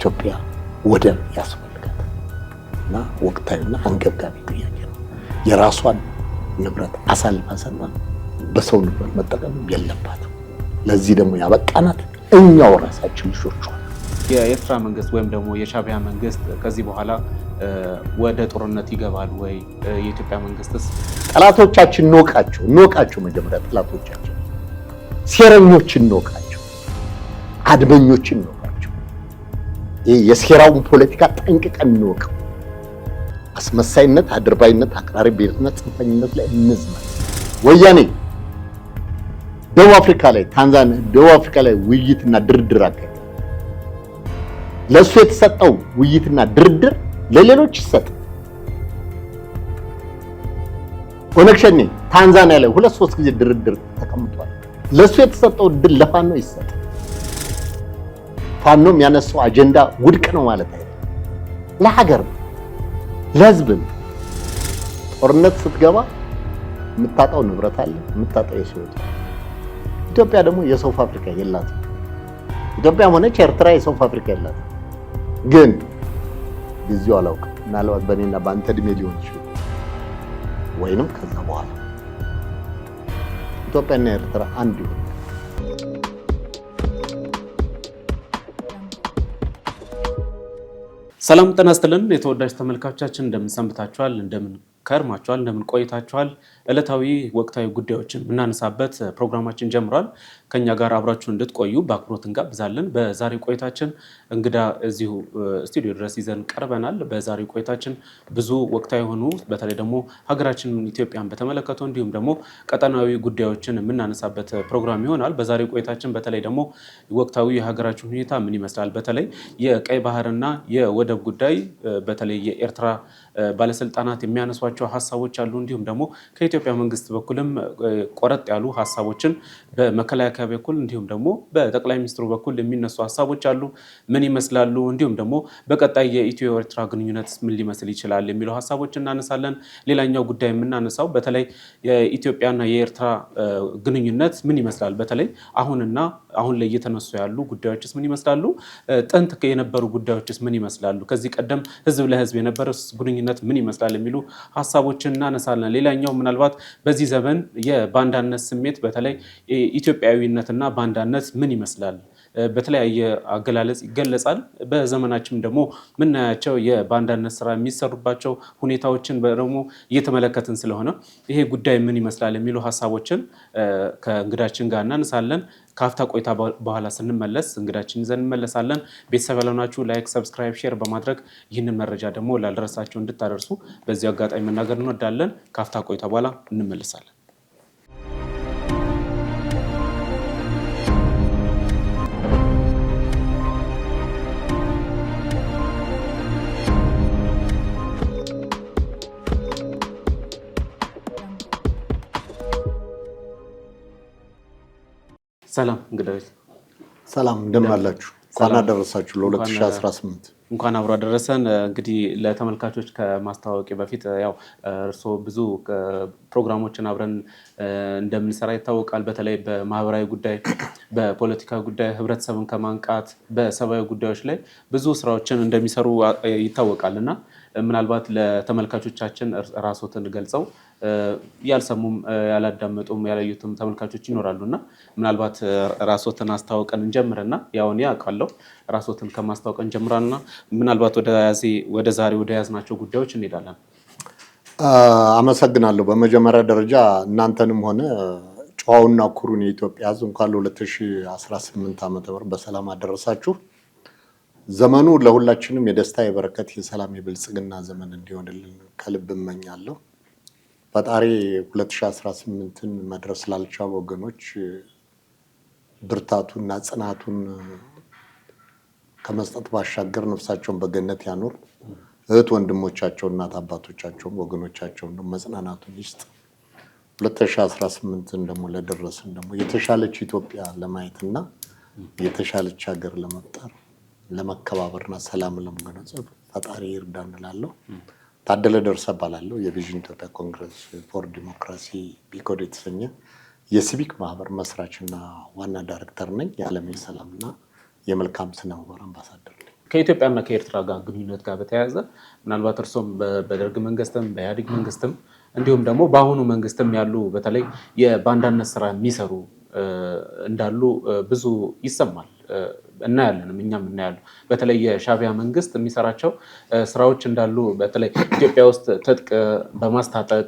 ኢትዮጵያ ወደብ ያስፈልጋል እና ወቅታዊና አንገብጋቢ ጥያቄ ነው። የራሷን ንብረት አሳልፋ ሰጥታ በሰው ንብረት መጠቀም የለባትም። ለዚህ ደግሞ ያበቃናት እኛው ራሳችን ልጆቿ። የኤርትራ መንግስት ወይም ደግሞ የሻዕቢያ መንግስት ከዚህ በኋላ ወደ ጦርነት ይገባል ወይ? የኢትዮጵያ መንግስትስ? ጠላቶቻችን እንወቃቸው መጀመሪያ ጠላቶቻችን፣ ሴረኞችን እንወቃቸው፣ አድመኞችን እንወቃቸው። ይህ የሴራውን ፖለቲካ ጠንቅቀን እንወቀው። አስመሳይነት፣ አድርባይነት፣ አክራሪ ብሔርነት፣ ጽንፈኝነት ላይ እንዝመን። ወያኔ ደቡብ አፍሪካ ላይ ውይይትና ድርድር አካሄደ። ለሱ የተሰጠው ውይይትና ድርድር ለሌሎች ይሰጥ። ኦነግ ሸኔ ታንዛኒያ ላይ 2-3 ጊዜ ድርድር ተቀምጧል። ለሱ የተሰጠው እድል ለፋኖ ይሰጥ። ፋኖ የሚያነሳው አጀንዳ ውድቅ ነው ማለት አይደለም። ለሀገር ለህዝብ ጦርነት ስትገባ የምታጣው ንብረት አለ፣ የምታጣው የሰው ሕይወት። ኢትዮጵያ ደግሞ የሰው ፋብሪካ የላትም። ኢትዮጵያም ሆነች ኤርትራ የሰው ፋብሪካ የላትም። ግን ጊዜው አላውቅም፣ ምናልባት በእኔና በአንተ እድሜ ሊሆን ይችላል፣ ወይንም ከዛ በኋላ ኢትዮጵያና ኤርትራ አንድ ይሆናል። ሰላም ጤና ይስጥልን የተወዳጅ ተመልካቾቻችን፣ እንደምን ሰንብታችኋል? እንደምን ከርማችኋል? እንደምን ቆይታችኋል? ዕለታዊ ወቅታዊ ጉዳዮችን የምናነሳበት ፕሮግራማችን ጀምሯል። ከኛ ጋር አብራችሁ እንድትቆዩ በአክብሮት እንጋብዛለን። በዛሬው ቆይታችን እንግዳ እዚሁ ስቱዲዮ ድረስ ይዘን ቀርበናል። በዛሬው ቆይታችን ብዙ ወቅታዊ የሆኑ በተለይ ደግሞ ሀገራችን ኢትዮጵያን በተመለከቱ እንዲሁም ደግሞ ቀጠናዊ ጉዳዮችን የምናነሳበት ፕሮግራም ይሆናል። በዛሬው ቆይታችን በተለይ ደግሞ ወቅታዊ የሀገራችን ሁኔታ ምን ይመስላል፣ በተለይ የቀይ ባህርና የወደብ ጉዳይ በተለይ የኤርትራ ባለስልጣናት የሚያነሷቸው ሀሳቦች አሉ። እንዲሁም ደግሞ ከኢትዮጵያ መንግስት በኩልም ቆረጥ ያሉ ሀሳቦችን በመከላከያ በኩል እንዲሁም ደግሞ በጠቅላይ ሚኒስትሩ በኩል የሚነሱ ሀሳቦች አሉ። ምን ይመስላሉ? እንዲሁም ደግሞ በቀጣይ የኢትዮ ኤርትራ ግንኙነት ምን ሊመስል ይችላል የሚለው ሀሳቦች እናነሳለን። ሌላኛው ጉዳይ የምናነሳው በተለይ የኢትዮጵያና የኤርትራ ግንኙነት ምን ይመስላል፣ በተለይ አሁን ላይ እየተነሱ ያሉ ጉዳዮችስ ምን ይመስላሉ፣ ጥንት የነበሩ ጉዳዮችስ ምን ይመስላሉ፣ ከዚህ ቀደም ህዝብ ለህዝብ የነበረ ግንኙነት ምን ይመስላል የሚሉ ሀሳቦችን እናነሳለን። ሌላኛው ምናልባት በዚህ ዘመን የባንዳነት ስሜት በተለይ ኢትዮጵያዊነትና ባንዳነት ምን ይመስላል በተለያየ አገላለጽ ይገለጻል። በዘመናችን ደግሞ ምናያቸው የባንዳነት ስራ የሚሰሩባቸው ሁኔታዎችን ደግሞ እየተመለከትን ስለሆነ ይሄ ጉዳይ ምን ይመስላል የሚሉ ሀሳቦችን ከእንግዳችን ጋር እናነሳለን። ከአፍታ ቆይታ በኋላ ስንመለስ እንግዳችን ይዘን እንመለሳለን። ቤተሰብ ያልሆናችሁ ላይክ፣ ሰብስክራይብ፣ ሼር በማድረግ ይህንን መረጃ ደግሞ ላልደረሳችሁ እንድታደርሱ በዚህ አጋጣሚ መናገር እንወዳለን። ከአፍታ ቆይታ በኋላ እንመለሳለን። ሰላም እንግዲህ ሰላም እንደምን አላችሁ? እንኳን አደረሳችሁ ለ2018። እንኳን አብሮ አደረሰን። እንግዲህ ለተመልካቾች ከማስተዋወቂ በፊት ያው እርስዎ ብዙ ፕሮግራሞችን አብረን እንደምንሰራ ይታወቃል። በተለይ በማህበራዊ ጉዳይ፣ በፖለቲካ ጉዳይ፣ ህብረተሰብን ከማንቃት በሰብአዊ ጉዳዮች ላይ ብዙ ስራዎችን እንደሚሰሩ ይታወቃል እና ምናልባት ለተመልካቾቻችን ራስዎትን ገልጸው ያልሰሙም ያላዳመጡም ያላዩትም ተመልካቾች ይኖራሉና ምናልባት ራስዎትን አስተዋውቀን እንጀምርና ያውን ያውቃለሁ ራስዎትን ከማስተዋወቀን እንጀምራልና ምናልባት ወደ ዛሬ ወደ ያዝናቸው ጉዳዮች እንሄዳለን። አመሰግናለሁ። በመጀመሪያ ደረጃ እናንተንም ሆነ ጨዋውና ኩሩን የኢትዮጵያ ህዝብ እንኳን ለ2018 ዓ.ም በሰላም አደረሳችሁ። ዘመኑ ለሁላችንም የደስታ የበረከት የሰላም የብልጽግና ዘመን እንዲሆንልን ከልብ እመኛለሁ። ፈጣሪ 2018ን መድረስ ላልቻሉ ወገኖች ብርታቱና ጽናቱን ከመስጠት ባሻገር ነፍሳቸውን በገነት ያኑር። እህት ወንድሞቻቸው፣ እናት አባቶቻቸው፣ ወገኖቻቸው መጽናናቱን ይስጥ። 2018ን ደግሞ ለደረስን ደግሞ የተሻለች ኢትዮጵያ ለማየትና የተሻለች ሀገር ለመፍጠር ለመከባበርና ሰላም ለመገነጸብ ፈጣሪ ይርዳን እላለሁ። ታደለ ደርሰ እባላለሁ። የቪዥን ኢትዮጵያ ኮንግረስ ፎር ዲሞክራሲ ቢኮድ የተሰኘ የሲቪክ ማህበር መስራችና ዋና ዳይሬክተር ነኝ። የዓለም የሰላምና የመልካም ስነ ምግባር አምባሳደር ነኝ። ከኢትዮጵያና ከኤርትራ ጋር ግንኙነት ጋር በተያያዘ ምናልባት እርሶም በደርግ መንግስትም በኢህአዴግ መንግስትም እንዲሁም ደግሞ በአሁኑ መንግስትም ያሉ በተለይ የባንዳነት ስራ የሚሰሩ እንዳሉ ብዙ ይሰማል እናያለንም እኛም እናያለን። በተለይ የሻዕቢያ መንግስት የሚሰራቸው ስራዎች እንዳሉ በተለይ ኢትዮጵያ ውስጥ ትጥቅ በማስታጠቅ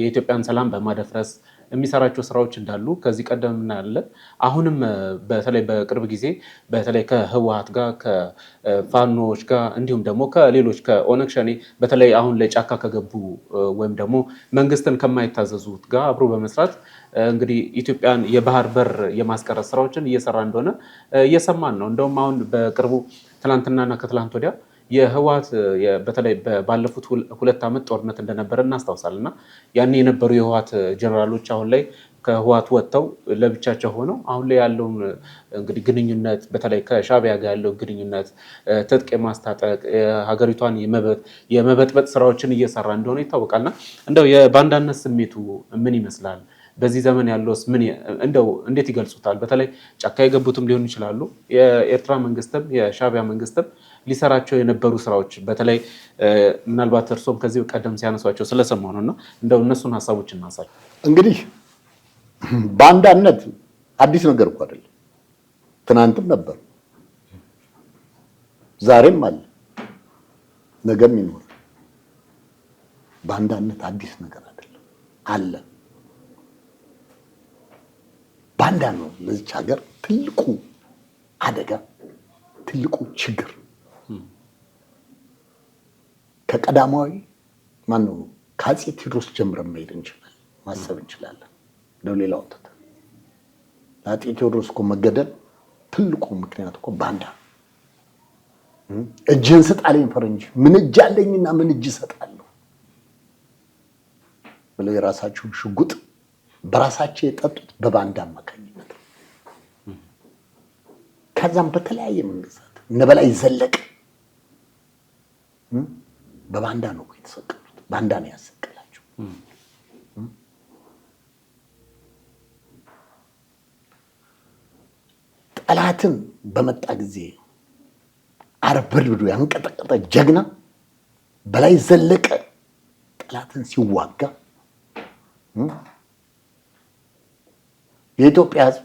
የኢትዮጵያን ሰላም በማደፍረስ የሚሰራቸው ስራዎች እንዳሉ ከዚህ ቀደም እናያለን። አሁንም በተለይ በቅርብ ጊዜ በተለይ ከህወሓት ጋር ከፋኖዎች ጋር እንዲሁም ደግሞ ከሌሎች ከኦነግ ሸኔ በተለይ አሁን ላይ ጫካ ከገቡ ወይም ደግሞ መንግስትን ከማይታዘዙት ጋር አብሮ በመስራት እንግዲህ ኢትዮጵያን የባህር በር የማስቀረት ስራዎችን እየሰራ እንደሆነ እየሰማን ነው። እንደውም አሁን በቅርቡ ትናንትናና ከትላንት ወዲያ የህወሓት በተለይ ባለፉት 2 ዓመት ጦርነት እንደነበረ እናስታውሳለን እና ያኔ የነበሩ የህወሓት ጀነራሎች አሁን ላይ ከህወሓት ወጥተው ለብቻቸው ሆነው አሁን ላይ ያለውን እንግዲህ ግንኙነት በተለይ ከሻዕቢያ ጋር ያለው ግንኙነት ትጥቅ የማስታጠቅ ሀገሪቷን የመበጥበጥ ስራዎችን እየሰራ እንደሆነ ይታወቃልና እንደው የባንዳነት ስሜቱ ምን ይመስላል? በዚህ ዘመን ያለውስ እንደው እንዴት ይገልጹታል? በተለይ ጫካ የገቡትም ሊሆኑ ይችላሉ። የኤርትራ መንግስትም የሻዕቢያ መንግስትም ሊሰራቸው የነበሩ ስራዎች በተለይ ምናልባት እርሶም ከዚህ ቀደም ሲያነሷቸው ስለሰማሁ ነውና እንደው እነሱን ሀሳቦች እናንሳቸው። እንግዲህ ባንዳነት አዲስ ነገር እኮ አይደለም። ትናንትም ነበር፣ ዛሬም አለ፣ ነገም ይኖራል። ባንዳነት አዲስ ነገር አይደለም፣ አለ። ባንዳ ነው ለዚች ሀገር ትልቁ አደጋ፣ ትልቁ ችግር። ከቀዳማዊ ማነው ከአፄ ቴዎድሮስ ጀምረን መሄድ እንችላለን፣ ማሰብ እንችላለን። ሌላው ተተ ለአፄ ቴዎድሮስ እኮ መገደል ትልቁ ምክንያት እኮ ባንዳ። እጅህን ስጣለኝ ፈረንጅ፣ ምን እጅ አለኝና ምን እጅ እሰጣለሁ ብለው የራሳቸውን ሽጉጥ በራሳቸው የጠጡት በባንዳ አማካኝነት። ከዛም በተለያየ መንግስታት እነ በላይ ዘለቀ በባንዳ ነው የተሰቀሉት። ባንዳ ነው ያሰቀላቸው። ጠላትን በመጣ ጊዜ አርበድብዶ ያንቀጠቀጠ ጀግና በላይ ዘለቀ ጠላትን ሲዋጋ የኢትዮጵያ ሕዝብ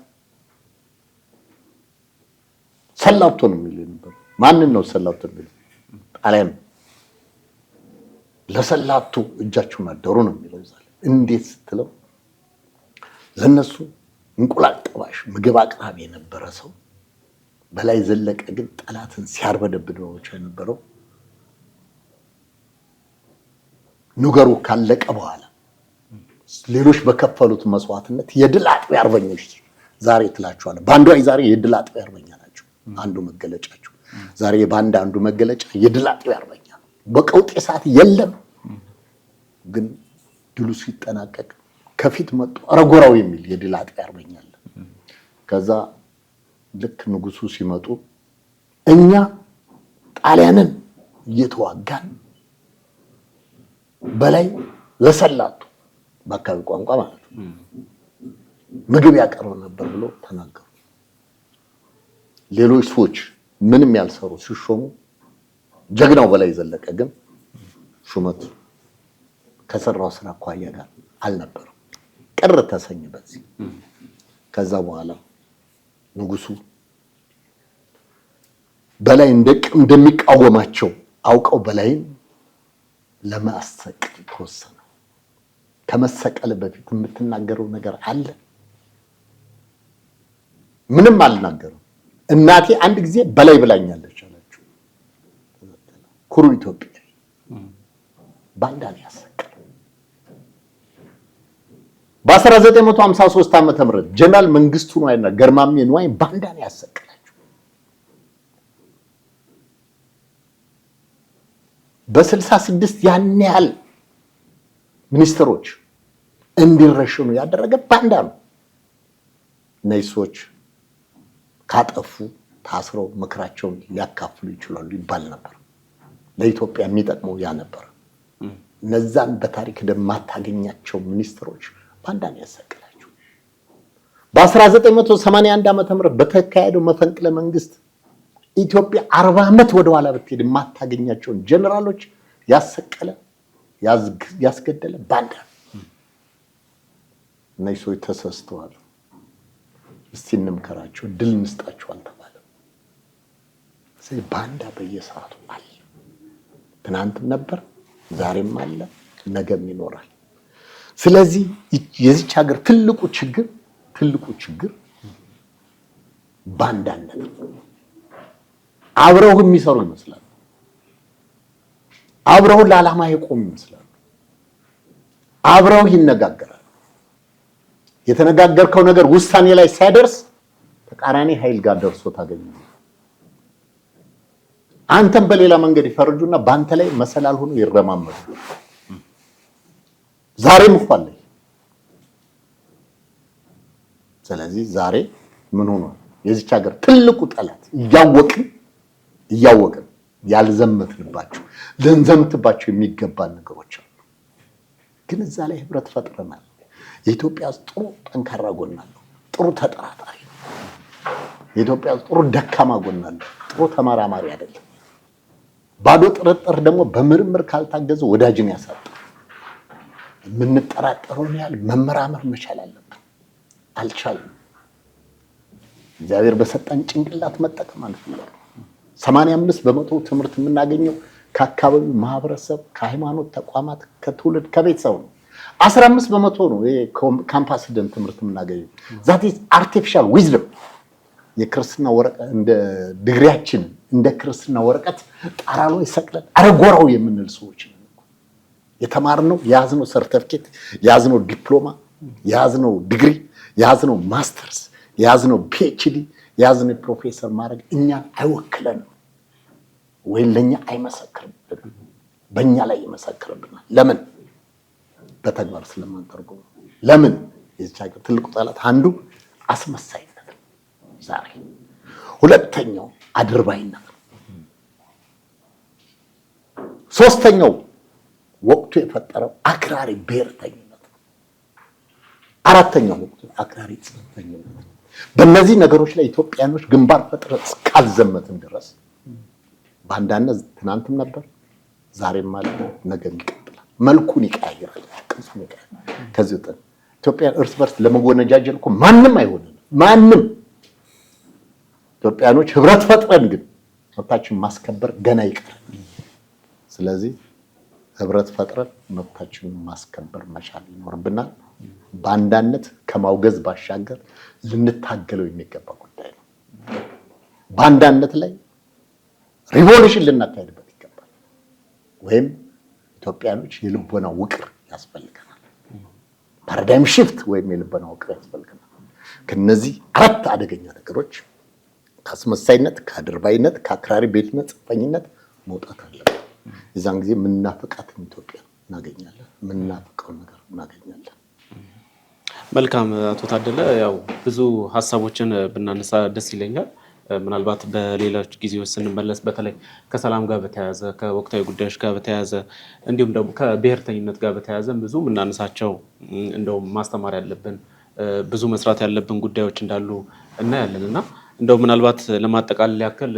ሰላቶ ነው የሚል ነበር። ማንን ነው ሰላቶ የሚል? ጣሊያን ለሰላቶ እጃቸውን አደሩ ነው የሚለው። እንዴት ስትለው ለነሱ እንቁላል ጠባሽ ምግብ አቅራቢ የነበረ ሰው በላይ ዘለቀ ግን ጠላትን ሲያርበደብድ ነው የነበረው። ንገሩ ካለቀ በኋላ ሌሎች በከፈሉት መስዋዕትነት የድል አጥቢያ አርበኞች ዛሬ ትላቸዋለህ። ባንዳው ዛሬ የድል አጥቢያ አርበኛ ናቸው። አንዱ መገለጫቸው ዛሬ የባንዳ አንዱ መገለጫ የድል አጥቢያ አርበኛ ነው። በቀውጤ ሰዓት የለም፣ ግን ድሉ ሲጠናቀቅ ከፊት መጡ አረጎራው የሚል የድል አጥቢያ አርበኛ አለ። ከዛ ልክ ንጉሱ ሲመጡ እኛ ጣሊያንን እየተዋጋን በላይ ለሰላቱ በአካባቢ ቋንቋ ማለት ነው ምግብ ያቀርብ ነበር ብሎ ተናገሩ። ሌሎች ሰዎች ምንም ያልሰሩ ሲሾሙ ጀግናው በላይ ዘለቀ ግን ሹመት ከሰራው ስራ አኳያ ጋር አልነበረም። ቅር ተሰኘ በዚህ። ከዛ በኋላ ንጉሱ በላይ እንደሚቃወማቸው አውቀው በላይን ለማሰቀል ተወሰነ። ከመሰቀል በፊት የምትናገረው ነገር አለ? ምንም አልናገረም። እናቴ አንድ ጊዜ በላይ ብላኛለች አላችሁ። ኩሩ ኢትዮጵያዊ ባንዳን ያሰቀለ በ1953 ዓመተ ምህረት ጀነራል መንግስቱ ነዋይና ገርማሜ ነዋይ ባንዳን ያሰቀላችሁ። በ66 ያን ያህል ሚኒስትሮች እንዲረሽኑ ያደረገ ባንዳ ነው። እነዚህ ሰዎች ካጠፉ ታስረው ምክራቸውን ሊያካፍሉ ይችላሉ ይባል ነበር። ለኢትዮጵያ የሚጠቅመው ያ ነበር። እነዛን በታሪክ እንደማታገኛቸው ሚኒስትሮች ባንዳን ያሰቀላቸው። በ1981 ዓመተ ምህረት በተካሄደው መፈንቅለ መንግስት ኢትዮጵያ 40 ዓመት ወደ ኋላ ብትሄድ የማታገኛቸውን ጀነራሎች ያሰቀለ ያስገደለ ባንዳ እነዚህ ሰዎች ተሰስተዋል። እስቲ እንምከራቸው፣ ድል እንስጣቸው አልተባለም። ስለዚህ ባንዳ በየሰዓቱ አለ። ትናንትም ነበር፣ ዛሬም አለ፣ ነገም ይኖራል። ስለዚህ የዚች ሀገር ትልቁ ችግር ባንዳነት ነው። አብረው የሚሰሩ ይመስላል። አብረው ለዓላማ የቆሙ ይመስላል። አብረው ይነጋገራል። የተነጋገርከው ነገር ውሳኔ ላይ ሳይደርስ ተቃራኒ ኃይል ጋር ደርሶ ታገኛለህ። አንተም በሌላ መንገድ ይፈርጁና በአንተ ላይ መሰላል ሆኖ ይረማመዱ። ዛሬም እኮ አለ። ስለዚህ ዛሬ ምን ሆኗል? የዚች ሀገር ትልቁ ጠላት እያወቅን ያልዘመትንባቸው ልንዘምትባቸው የሚገባ ነገሮች አሉ። ግን እዛ ላይ ህብረት ፈጥረናል። የኢትዮጵያ ጥሩ ጠንካራ ጎን አለው፣ ጥሩ ተጠራጣሪ ነው። የኢትዮጵያ ጥሩ ደካማ ጎን አለው፣ ጥሩ ተመራማሪ አይደለም። ባዶ ጥርጥር ደግሞ በምርምር ካልታገዘ ወዳጅን ያሳጣል። የምንጠራጠረውን ያህል መመራመር መቻል አለብን። አልቻልንም። እግዚአብሔር በሰጠን ጭንቅላት መጠቀም አልፈለግንም። 85% ትምህርት የምናገኘው ከአካባቢው ማህበረሰብ፣ ከሃይማኖት ተቋማት፣ ከትውልድ ከቤተሰብ ነው። 15% ነው ካምፓስ ሄደን ትምህርት የምናገኘው። ዛት ኢዝ አርቲፊሻል ዊዝደም። የክርስትና ወረቀት እንደ ዲግሪያችን እንደ ክርስትና ወረቀት ጣራ ላይ ሰቅለን አረጎራው የምንል ሰዎች ነን። የተማርነው የያዝነው ሰርቲፊኬት፣ የያዝነው ዲፕሎማ፣ የያዝነው ዲግሪ፣ የያዝነው ማስተርስ፣ የያዝነው ፒኤችዲ፣ የያዝነው ፕሮፌሰር ማድረግ እኛን አይወክለንም ወይ ለኛ አይመሰክርብንም። በእኛ ላይ ይመሰክርብናል። ለምን? በተግባር ስለማንተርገው። ለምን? የዚች ሀገር ትልቁ ጠላት አንዱ አስመሳይነት ነው ዛሬ። ሁለተኛው አድርባይነት ነው። ሶስተኛው ወቅቱ የፈጠረው አክራሪ ብሔርተኝነት ነው። አራተኛው ወቅቱ አክራሪ ጽንፈኝነት ነው። በእነዚህ ነገሮች ላይ ኢትዮጵያኖች ግንባር ፈጥረን እስካልዘመትን ድረስ ባንዳነት ትናንትም ነበር፣ ዛሬም አለ፣ ነገም ይቀጥላል። መልኩን ይቀያይራል፣ ቅርጹን ይቀያይራል። ከዚህ ወጣ ኢትዮጵያ እርስ በርስ ለመወነጃጀል እኮ ማንም አይሆንም። ማንም ኢትዮጵያኖች ህብረት ፈጥረን ግን መብታችንን ማስከበር ገና ይቀራል። ስለዚህ ህብረት ፈጥረን መብታችንን ማስከበር መቻል ይኖርብናል። ባንዳነት ከማውገዝ ባሻገር ልንታገለው የሚገባ ጉዳይ ነው። ባንዳነት ላይ ሪቮሉሽን ልናካሄድበት ይገባል። ወይም ኢትዮጵያኖች የልቦና ውቅር ያስፈልገናል። ፓራዳይም ሽፍት ወይም የልቦና ውቅር ያስፈልገናል። ከነዚህ አራት አደገኛ ነገሮች ከአስመሳይነት፣ ከአድርባይነት፣ ከአክራሪ ብሔርተኝነት፣ ጽንፈኝነት መውጣት አለብን። የዛን ጊዜ የምናፍቃትን ኢትዮጵያ እናገኛለን። የምናፍቀውን ነገር እናገኛለን። መልካም አቶ ታደለ፣ ያው ብዙ ሀሳቦችን ብናነሳ ደስ ይለኛል። ምናልባት በሌሎች ጊዜዎች ስንመለስ በተለይ ከሰላም ጋር በተያያዘ ከወቅታዊ ጉዳዮች ጋር በተያያዘ እንዲሁም ደግሞ ከብሔርተኝነት ጋር በተያያዘ ብዙ የምናነሳቸው እንደውም ማስተማር ያለብን ብዙ መስራት ያለብን ጉዳዮች እንዳሉ እናያለን እና እንደው ምናልባት ለማጠቃለል ያክል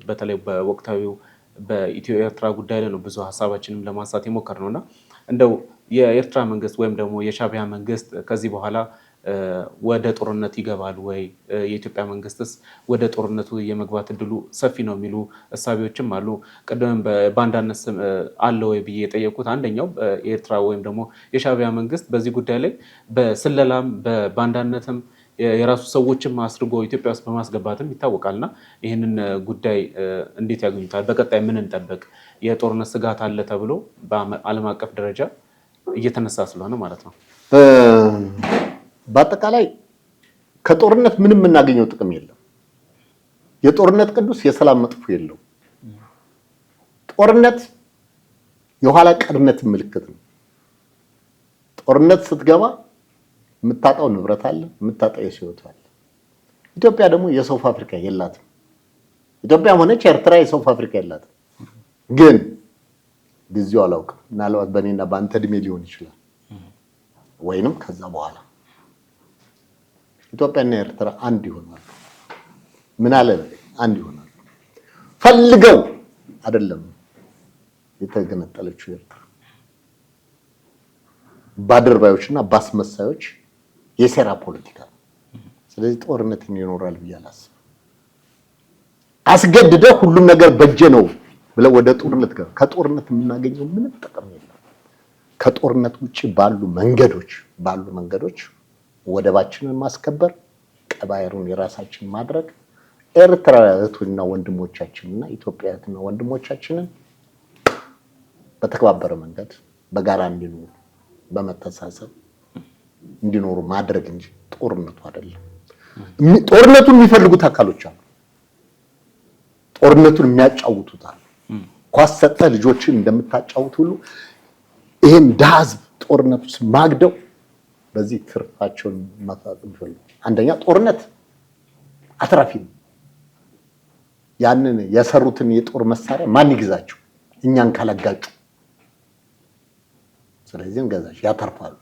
በተለይ በወቅታዊው በኢትዮ ኤርትራ ጉዳይ ላይ ነው ብዙ ሀሳባችንም ለማንሳት የሞከርነው እና እንደው የኤርትራ መንግስት ወይም ደግሞ የሻዕቢያ መንግስት ከዚህ በኋላ ወደ ጦርነት ይገባል ወይ? የኢትዮጵያ መንግስትስ ወደ ጦርነቱ የመግባት እድሉ ሰፊ ነው የሚሉ እሳቤዎችም አሉ። ቅድም በባንዳነት ስም አለ ወይ ብዬ የጠየቁት አንደኛው የኤርትራ ወይም ደግሞ የሻዕቢያ መንግስት በዚህ ጉዳይ ላይ በስለላም በባንዳነትም የራሱ ሰዎችም አስርጎ ኢትዮጵያ ውስጥ በማስገባትም ይታወቃልና ይህንን ጉዳይ እንዴት ያገኙታል? በቀጣይ ምን እንጠብቅ? የጦርነት ስጋት አለ ተብሎ በዓለም አቀፍ ደረጃ እየተነሳ ስለሆነ ማለት ነው። በአጠቃላይ ከጦርነት ምንም የምናገኘው ጥቅም የለም። የጦርነት ቅዱስ የሰላም መጥፎ የለው። ጦርነት የኋላ ቀርነት ምልክት ነው። ጦርነት ስትገባ የምታጣው ንብረት አለ፣ የምታጣው የህይወት አለ። ኢትዮጵያ ደግሞ የሰው ፋብሪካ የላትም። ኢትዮጵያ ሆነች ኤርትራ የሰው ፋብሪካ የላትም። ግን ጊዜው አላውቅም፣ ምናልባት በእኔና በአንተ እድሜ ሊሆን ይችላል ወይንም ከዛ በኋላ ኢትዮጵያና ኤርትራ አንድ ይሆናሉ። ምን አለ አንድ ይሆናሉ። ፈልገው አይደለም የተገነጠለችው ኤርትራ ባድርባዮችና ባስመሳዮች የሴራ ፖለቲካ። ስለዚህ ጦርነት ይኖራል ብዬ አላስብም። አስገድደ ሁሉም ነገር በእጄ ነው ብለ ወደ ጦርነት ገባ። ከጦርነት የምናገኘው ምንም ጥቅም የለም። ከጦርነት ውጪ ባሉ መንገዶች ወደባችንን ማስከበር፣ ቀባይሩን የራሳችን ማድረግ፣ ኤርትራውያንና ወንድሞቻችንና ኢትዮጵያውያንና ወንድሞቻችንን በተከባበረ መንገድ በጋራ እንዲኖሩ በመተሳሰብ እንዲኖሩ ማድረግ እንጂ ጦርነቱ አይደለም። ጦርነቱን የሚፈልጉት አካሎች አሉ። ጦርነቱን የሚያጫውቱት አሉ። ኳስ ሰጠህ ልጆችን እንደምታጫውት ሁሉ ይሄን ዳዝብ ጦርነቱ ማግደው በዚህ ትርፋቸውን ማጣጣም ይፈልጉ። አንደኛ ጦርነት አትራፊ ነው። ያንን የሰሩትን የጦር መሳሪያ ማን ይግዛቸው? እኛን ካላጋጩ። ስለዚህ እንገዛች ያተርፋሉ።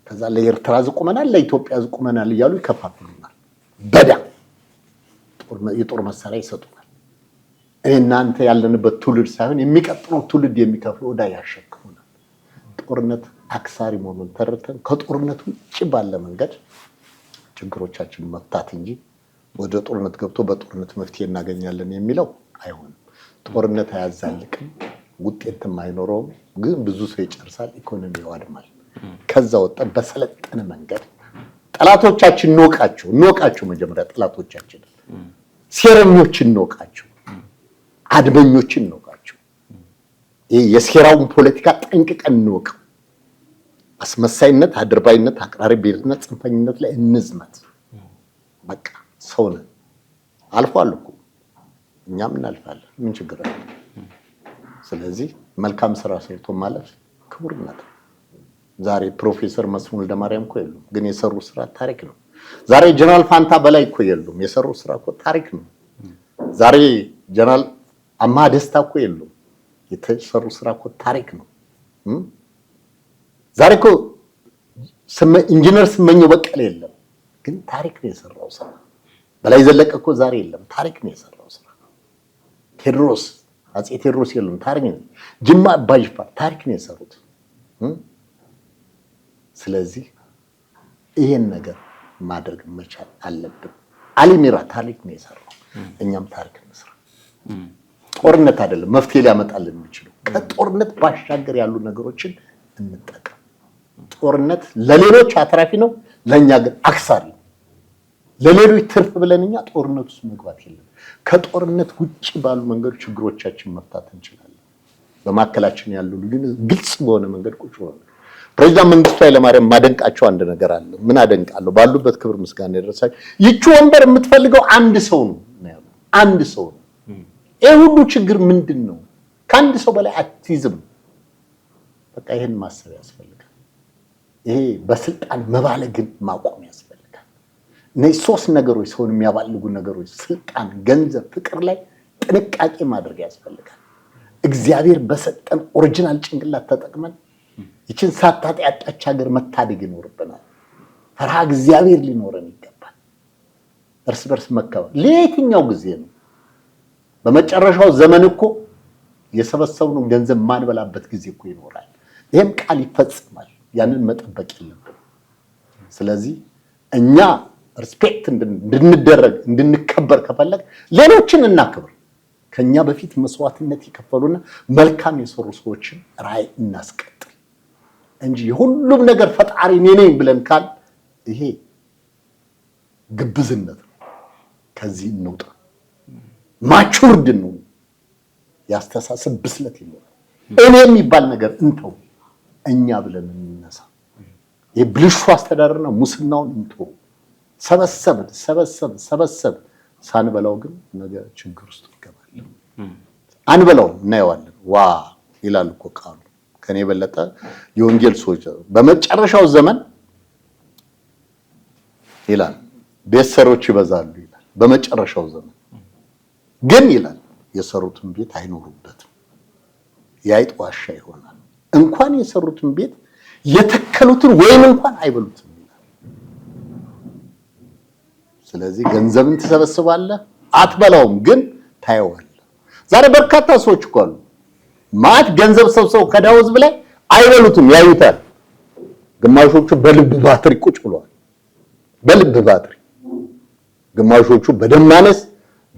ከዛ ለኤርትራ ዝቁመናል፣ ለኢትዮጵያ ዝቁመናል እያሉ ይከፋፍሉናል። በዳ የጦር መሳሪያ ይሰጡናል። እናንተ ያለንበት ትውልድ ሳይሆን የሚቀጥለው ትውልድ የሚከፍለው ዕዳ ያሸክሙናል። ጦርነት አክሳሪ መሆኑን ተረድተን ከጦርነት ውጭ ባለ መንገድ ችግሮቻችንን መፍታት እንጂ ወደ ጦርነት ገብቶ በጦርነት መፍትሄ እናገኛለን የሚለው አይሆንም። ጦርነት አያዛልቅም፣ ውጤትም አይኖረውም። ግን ብዙ ሰው ይጨርሳል፣ ኢኮኖሚ ያወድማል። ከዛ ወጣን በሰለጠነ መንገድ ጠላቶቻችን እንወቃቸው። መጀመሪያ ጠላቶቻችን ሴረኞችን እንወቃቸው፣ አድመኞችን እንወቃቸው። ይሄ የሴራውን ፖለቲካ ጠንቅቀን እንወቀው። አስመሳይነት፣ አድርባይነት፣ አቅራሪ ብሔርነት፣ ጽንፈኝነት ላይ እንዝመት። በቃ ሰው ነን። አልፏል እኮ እኛም እናልፋለን። ምን ችግር አለ? ስለዚህ መልካም ስራ ሰርቶ ማለፍ ክቡርነት ነው። ዛሬ ፕሮፌሰር መስፍን ወልደማርያም እኮ የሉም፣ ግን የሰሩ ስራ ታሪክ ነው። ዛሬ ጀነራል ፋንታ በላይ እኮ የሉም፣ የሰሩ ስራ እኮ ታሪክ ነው። ዛሬ ጀነራል አማሃ ደስታ እኮ የሉም፣ የተሰሩ ስራ እኮ ታሪክ ነው። ዛሬ እኮ ኢንጂነር ስመኘው በቀለ የለም፣ ግን ታሪክ ነው የሰራው ስራ። በላይ ዘለቀ እኮ ዛሬ የለም፣ ታሪክ ነው የሰራው ስራ። ቴዎድሮስ አፄ ቴዎድሮስ የሉም፣ ታሪክ ነው። ጅማ አባጅፋር ታሪክ ነው የሰሩት። ስለዚህ ይሄን ነገር ማድረግ መቻል አለብን። አሊሚራ ታሪክ ነው የሰራው፣ እኛም ታሪክ እንስራ። ጦርነት አይደለም መፍትሄ ሊያመጣልን የሚችለው፣ ከጦርነት ባሻገር ያሉ ነገሮችን እንጠቀም። ጦርነት ለሌሎች አትራፊ ነው፣ ለኛ ግን አክሳሪ ነው። ለሌሎች ትርፍ ብለን እኛ ጦርነት ውስጥ መግባት የለም። ከጦርነት ውጪ ባሉ መንገዶች ችግሮቻችን መፍታት እንችላለን። በማከላችን ያሉ ልዩነት ግልጽ በሆነ መንገድ ቁጭ ብሎ ፕሬዝዳንት መንግስቱ ኃይለማርያም ማደንቃቸው አንድ ነገር አለ። ምን አደንቃለሁ? ባሉበት ክብር ምስጋና ይድረሳቸው። ይቺ ወንበር የምትፈልገው አንድ ሰው ነው ያለው፣ አንድ ሰው ነው። ይሄ ሁሉ ችግር ምንድነው? ከአንድ ሰው በላይ አትይዝም። በቃ ይሄን ማሰብ ያስፈልጋል። ይሄ በስልጣን መባለግን ማቆም ያስፈልጋል። እነዚህ ሶስት ነገሮች ሰውን የሚያባልጉ ነገሮች፣ ስልጣን፣ ገንዘብ፣ ፍቅር ላይ ጥንቃቄ ማድረግ ያስፈልጋል። እግዚአብሔር በሰጠን ኦሪጂናል ጭንቅላት ተጠቅመን ይችን ሳታጥ ያጣች ሀገር መታደግ ይኖርብናል። ፈርሃ እግዚአብሔር ሊኖረን ይገባል። እርስ በርስ መከባበር ለየትኛው ጊዜ ነው? በመጨረሻው ዘመን እኮ የሰበሰብነው ገንዘብ ማንበላበት ጊዜ እኮ ይኖራል። ይሄም ቃል ይፈጽማል። ያንን መጠበቅ የለብንም። ስለዚህ እኛ ሪስፔክት እንድንደረግ እንድንከበር ከፈለግ ሌሎችን እናክብር። ከኛ በፊት መስዋዕትነት የከፈሉና መልካም የሰሩ ሰዎችን ራዕይ እናስቀጥል እንጂ የሁሉም ነገር ፈጣሪ እኔ ነኝ ብለን ካል ይሄ ግብዝነት ነው። ከዚህ እንውጣ። ማቹርድ ነው። ያስተሳሰብ ብስለት ይኖራል። እኔ የሚባል ነገር እንተው፣ እኛ ብለን እንነሳ። የብልሹ አስተዳደርና ሙስናውን እንተው። ሰበሰብ ሳንበላው ግን ነገ ችግር ውስጥ እንገባለን። አንበላው እናየዋለን። ዋ ይላል እኮ ቃሉ። ከኔ የበለጠ የወንጌል ሰዎች በመጨረሻው ዘመን ይላል ቤት ሰሪዎች ይበዛሉ ይላል። በመጨረሻው ዘመን ግን ይላል የሰሩትን ቤት አይኖሩበትም፣ የአይጥ ዋሻ ይሆናል። እንኳን የሰሩትን ቤት የተከሉትን ወይም እንኳን አይበሉትም ይላል። ስለዚህ ገንዘብን ትሰበስባለህ፣ አትበላውም፣ ግን ታየዋለህ። ዛሬ በርካታ ሰዎች እኮ አሉ ማት ገንዘብ ሰብስበው ከዳው ህዝብ ላይ አይበሉትም፣ ያዩታል። ግማሾቹ በልብ ባትሪ ቁጭ ብለዋል። በልብ ባትሪ ግማሾቹ በደም ማነስ፣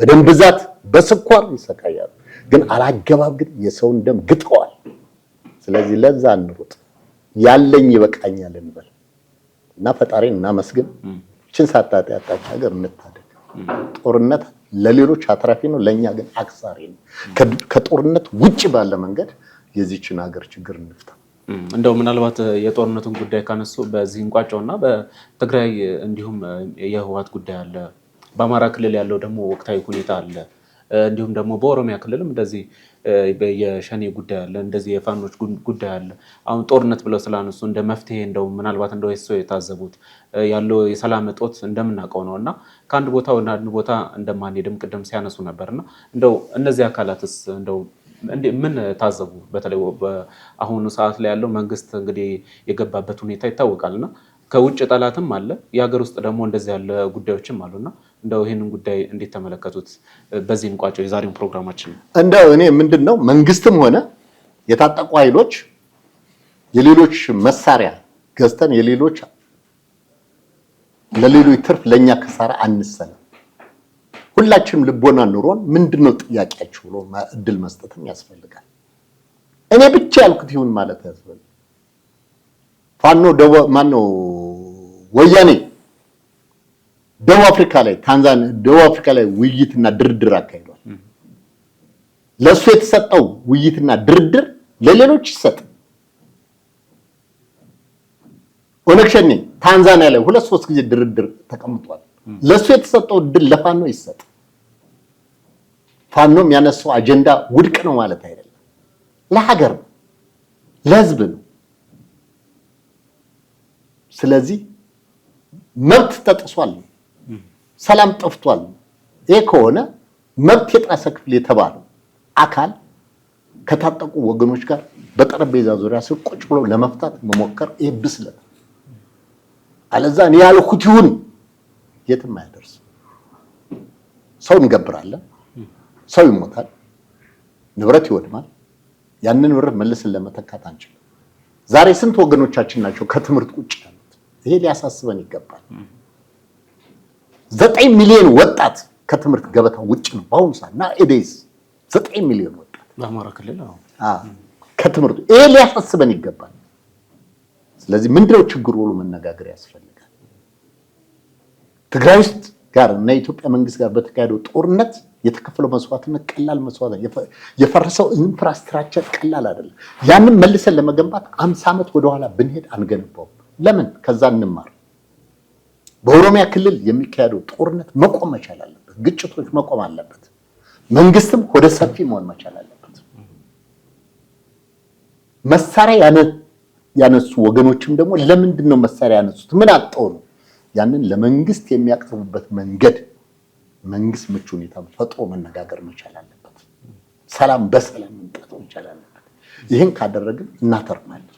በደም ብዛት፣ በስኳር ይሰቃያሉ። ግን አላገባብ ግን የሰውን ደም ግጠዋል። ስለዚህ ለዛ እንሩጥ፣ ያለኝ ይበቃኛል እንበል እና ፈጣሪን እናመስግን። እችን ሳታጣ ያጣች ሀገር እንታደግ። ጦርነት ለሌሎች አትራፊ ነው፣ ለኛ ግን አክሳሪ ነው። ከጦርነት ውጪ ባለ መንገድ የዚህችን ሀገር ችግር እንፍታ። እንደው ምናልባት የጦርነቱን ጉዳይ ካነሱ በዚህ እንቋጨውና በትግራይ እንዲሁም የህወሓት ጉዳይ አለ፣ በአማራ ክልል ያለው ደግሞ ወቅታዊ ሁኔታ አለ፣ እንዲሁም ደግሞ በኦሮሚያ ክልልም እንደዚህ የሸኔ ጉዳይ አለ፣ እንደዚህ የፋኖች ጉዳይ አለ። አሁን ጦርነት ብለው ስላነሱ እንደ መፍትሄ እንደው ምናልባት እንደው እሱ የታዘቡት ያለው የሰላም እጦት እንደምናውቀው ነውና ከአንድ ቦታ ወደ አንድ ቦታ እንደማንሄድም ቅድም ሲያነሱ ነበርና እንደው እነዚህ አካላትስ እንደው ምን ታዘቡ? በተለይ በአሁኑ ሰዓት ላይ ያለው መንግስት እንግዲህ የገባበት ሁኔታ ይታወቃልና ከውጭ ጠላትም አለ፣ የሀገር ውስጥ ደግሞ እንደዚህ ያለ ጉዳዮችም አሉና እንደው ይሄንን ጉዳይ እንዴት ተመለከቱት? በዚህ እንቋጨው የዛሬውን ፕሮግራማችን። እንደው እኔ ምንድነው መንግስትም ሆነ የታጠቁ ኃይሎች የሌሎች መሳሪያ ገዝተን ለሌሎች ትርፍ ለኛ ከሳራ አንሰለም። ሁላችንም ልቦና ኑሮን ምንድነው ጥያቄያችሁ ብሎ እድል መስጠትም ያስፈልጋል። እኔ ብቻ ያልኩት ይሁን ማለት ያስፈልጋል። ፋኖ ማነው ወያኔ ደቡብ አፍሪካ ላይ ውይይትና ድርድር አካሂዷል። ለሱ የተሰጠው ውይይትና ድርድር ለሌሎች ይሰጥ። ኦነግ ሸኔ ታንዛኒያ ላይ 2-3 ጊዜ ድርድር ተቀምጧል። ለሱ የተሰጠው ድል ለፋኖ ይሰጥ። ፋኖም ያነሳው አጀንዳ ውድቅ ነው ማለት አይደለም። ለሀገር ነው፣ ለህዝብ ነው። ስለዚህ መብት ተጥሷል፣ ሰላም ጠፍቷል። ይሄ ከሆነ መብት የጣሰ ክፍል የተባለው አካል ከታጠቁ ወገኖች ጋር በጠረጴዛ ዙሪያ ስር ቁጭ ብሎ ለመፍታት መሞከር ይሄ ብስለት። አለዛ እኔ ያልኩት ይሁን የትም አይደርስ። ሰው እንገብራለን፣ ሰው ይሞታል፣ ንብረት ይወድማል። ያንን ንብረት መልሰን ለመተካት አንችልም። ዛሬ ስንት ወገኖቻችን ናቸው ከትምህርት ቁጭ ያሉት? ይሄ ሊያሳስበን ይገባል። 9 ሚሊዮን ወጣት ከትምህርት ገበታ ውጭ ነው በአሁኑ ሰዓት እና ኤዴስ 9 ሚሊዮን ወጣት በአማራ ክልል ከትምህርት። ይሄ ሊያሳስበን ይገባል። ስለዚህ ምንድነው ችግሩ ብሎ መነጋገር ያስፈልጋል። ትግራይ ውስጥ ጋር እና የኢትዮጵያ መንግስት ጋር በተካሄደው ጦርነት የተከፈለው መስዋዕትነት ቀላል መስዋዕት፣ የፈረሰው ኢንፍራስትራክቸር ቀላል አይደለም። ያንን መልሰን ለመገንባት 50 ዓመት ወደኋላ ብንሄድ አንገነባውም። ለምን? ከዛ እንማር። በኦሮሚያ ክልል የሚካሄደው ጦርነት መቆም መቻል አለበት። ግጭቶች መቆም አለበት። መንግስትም ወደ ሰፊ መሆን መቻል አለበት። መሳሪያ ያነሱ ወገኖችም ደግሞ ለምንድን ነው መሳሪያ ያነሱት? ምን አጣው ነው? ያንን ለመንግስት የሚያቀርቡበት መንገድ መንግስት ምቹ ሁኔታ ፈጥሮ መነጋገር መቻል አለበት። ሰላም በሰላም መምጣት መቻል አለበት። ይህን ካደረግን እናተርፋለን።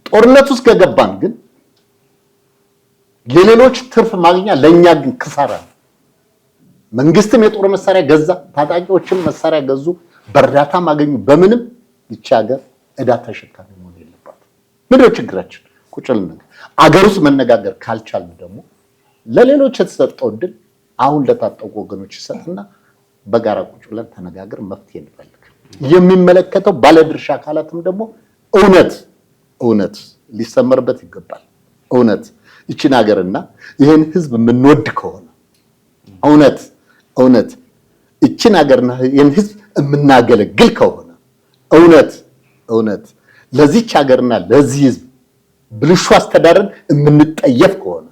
ጦርነት ውስጥ ከገባን ግን የሌሎች ትርፍ ማግኛ ለኛ ግን ክሳራ ነው። መንግስትም የጦር መሳሪያ ገዛ፣ ታጣቂዎችም መሳሪያ ገዙ፣ በእርዳታ ማገኙ፣ በምንም ይቺ ሀገር ዕዳ ተሸካሚ መሆን የለባትም። ምንድነው ችግራችን? ቁጭል ነገር አገር ውስጥ መነጋገር ካልቻልን ደግሞ ለሌሎች የተሰጠው ድል አሁን ለታጠቁ ወገኖች ይሰጥና በጋራ ቁጭ ብለን ተነጋገር መፍትሄ እንፈልግ። የሚመለከተው ባለድርሻ አካላትም ደግሞ እውነት ሊሰመርበት ይገባል። እውነት ይችን ሀገርና ይሄን ህዝብ የምንወድ ከሆነ እውነት ይችን ሀገርና ይሄን ህዝብ የምናገለግል ከሆነ እውነት ለዚች ሀገርና ለዚህ ህዝብ ብልሹ አስተዳደርን የምንጠየፍ ከሆነ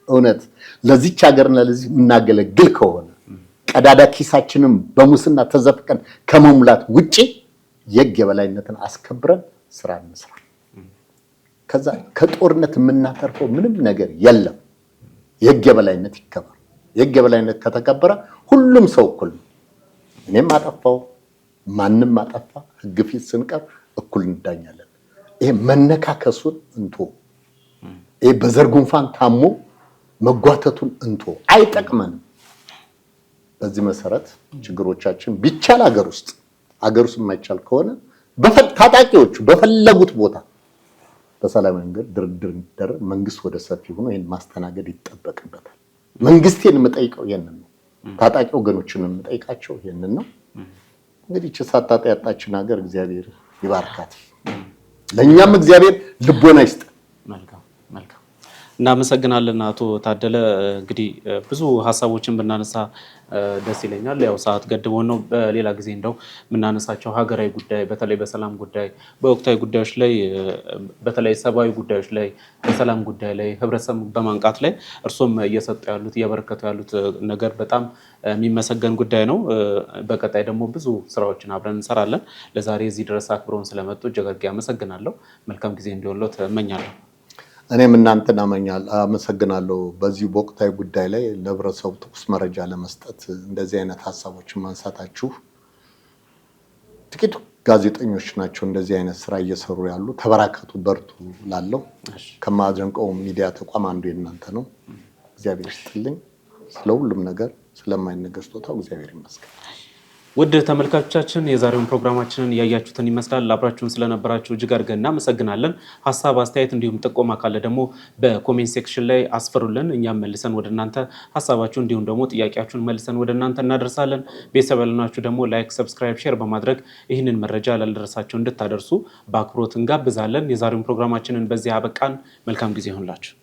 እውነት ለዚች ሀገርና ለዚህ የምናገለግል ከሆነ ቀዳዳ ኪሳችንን በሙስና ተዘፍቀን ከመሙላት ውጪ የህግ የበላይነትን አስከብረን ስራ እንስራ። ከዛ ከጦርነት የምናተርፈው ምንም ነገር የለም። የህግ የበላይነት ይከበር። የህግ የበላይነት ከተከበረ ሁሉም ሰው እኩል ነው። እኔም አጠፋው ማንም አጠፋ ህግ ፊት ስንቀር እኩል እንዳኛለን። ይሄ መነካከሱን እንቶ ይሄ በዘር ጉንፋን ታሞ መጓተቱን እንቶ አይጠቅመንም። በዚህ መሰረት ችግሮቻችን ቢቻል ሀገር ውስጥ የማይቻል ከሆነ ታጣቂዎቹ በፈለጉት ቦታ በሰላማዊ መንገድ ድርድር እንዲደረግ መንግስት ወደ ሰፊ ሆኖ ይሄን ማስተናገድ ይጠበቅበታል። መንግስቴን የምጠይቀው ይሄንን ነው። ታጣቂ ወገኖችን የምጠይቃቸው ይሄንን ነው። እንግዲህ ችሳታጣ ያጣችን ሀገር እግዚአብሔር ይባርካት፣ ለኛም እግዚአብሔር ልቦና ይስጥ። መልካም እናመሰግናለን አቶ ታደለ። እንግዲህ ብዙ ሀሳቦችን ብናነሳ ደስ ይለኛል። ያው ሰዓት ገድቦን ነው። በሌላ ጊዜ እንደው የምናነሳቸው ሀገራዊ ጉዳይ በተለይ በሰላም ጉዳይ፣ በወቅታዊ ጉዳዮች ላይ በተለይ ሰብአዊ ጉዳዮች ላይ፣ በሰላም ጉዳይ ላይ ህብረተሰብ በማንቃት ላይ እርሶም እየሰጡ ያሉት እያበረከቱ ያሉት ነገር በጣም የሚመሰገን ጉዳይ ነው። በቀጣይ ደግሞ ብዙ ስራዎችን አብረን እንሰራለን። ለዛሬ እዚህ ድረስ አክብረውን ስለመጡ እጅግ አድርጌ አመሰግናለሁ። መልካም ጊዜ እንዲሆንልዎት እመኛለሁ። እኔም እናንተን አመሰግናለሁ። በዚህ በወቅታዊ ጉዳይ ላይ ለህብረተሰቡ ትኩስ መረጃ ለመስጠት እንደዚህ አይነት ሀሳቦችን ማንሳታችሁ ጥቂት ጋዜጠኞች ናቸው እንደዚህ አይነት ስራ እየሰሩ ያሉ። ተበራከቱ፣ በርቱ ላለው ከማደንቀው ሚዲያ ተቋም አንዱ የእናንተ ነው። እግዚአብሔር ይስጥልኝ። ስለሁሉም ነገር ስለማይነገር ስጦታው እግዚአብሔር ይመስገን። ውድ ተመልካቾቻችን የዛሬውን ፕሮግራማችንን ያያችሁትን ይመስላል። አብራችሁን ስለነበራችሁ እጅግ አድርገን እናመሰግናለን። ሀሳብ አስተያየት፣ እንዲሁም ጥቆማ ካለ ደግሞ በኮሜንት ሴክሽን ላይ አስፍሩልን። እኛም መልሰን ወደ እናንተ ሀሳባችሁ እንዲሁም ደግሞ ጥያቄያችሁን መልሰን ወደ እናንተ እናደርሳለን። ቤተሰብ ያልናችሁ ደግሞ ላይክ፣ ሰብስክራይብ፣ ሼር በማድረግ ይህንን መረጃ ላልደረሳቸው እንድታደርሱ በአክብሮት እንጋብዛለን። የዛሬውን ፕሮግራማችንን በዚህ አበቃን። መልካም ጊዜ ይሁንላችሁ።